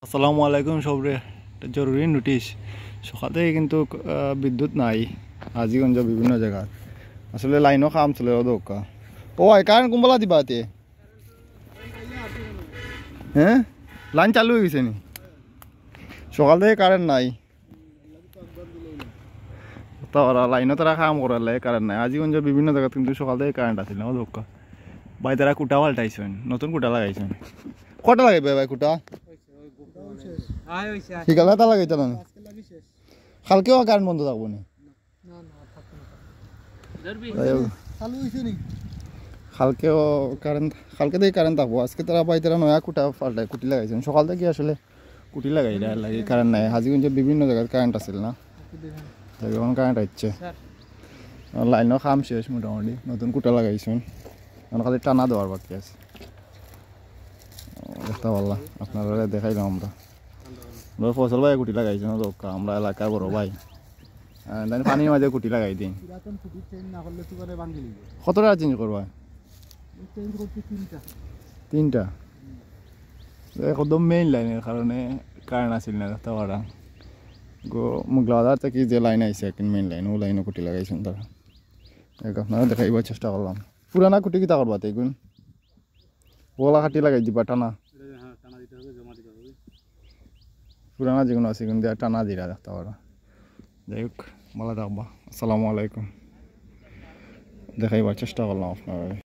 আসসালামু আলাইকুম সবরে, একটা জরুরি নোটিশ। সকাল থেকে কিন্তু বিদ্যুৎ নাই আজিগঞ্জ বিভিন্ন জায়গা। আসলে লাইনও কাম চলে দৌকা। ও আই কারেন্ট কুম্বলা দিবাতে হ্যাঁ লাইন চালু হয়ে গেছে নি? সকাল থেকে কারেন্ট নাই, তারা লাইনও তারা কাম করার লাগে কারেন্ট নাই। আজিগঞ্জ বিভিন্ন জায়গা কিন্তু সকাল থেকে কারেন্ট আসছিল না দৌকা। ভাই তারা কুটা পাল্টাইছেন, নতুন কুটা লাগাইছেন। কটা লাগাইবে ভাই কুটা? শিকালে তা লাগাইতে না, কালকেও কারেন্ট বন্ধ থাকবো না। কালকেও কারেন্ট, কালকে থেকে কারেন্ট থাকবো। আজকে তারা পাই তারা নয়া কুটা পাল্টায় কুটি লাগাইছেন। সকাল থেকে আসলে কুটি লাগাই লাগে কারেন্ট নাই। হাজিগঞ্জের বিভিন্ন জায়গায় কারেন্ট আসছিল না, এখন কারেন্ট আসছে। লাইনও কাম শেষ মোটামুটি, নতুন কুটা লাগাইছেন। এখন খালি টানা দেওয়ার বাকি আছে। দেখতে পারলাম আপনারা, দেখাইলাম আমরা। ফসল ভাই কুটি লাগাইছেন আমরা এলাকার বড় ভাই, পানির মাঝে কুটি লাগাই দিন। কত টাকা চেঞ্জ করবা? তিনটা একদম মেইন লাইনের কারণে কারেন্ট আসিল না। রাস্তা ভাড়া মুগলাদার থেকে যে লাইন আইসে মেইন লাইন, ও লাইনে কুটি লাগাইছেন তারা। আপনারা দেখাইবার চেষ্টা করলাম। পুরানা কুটি কিতা করবা তাইগুন? ওলা কাটি লাগাই দিবা টানা? পুরানা যেগুলো আছে কিন্তু টানা দিরা রাখতে পারো। যাই হোক, ভালো থাকবা। আসসালামু আলাইকুম। দেখাইবার চেষ্টা করলাম আপনারা।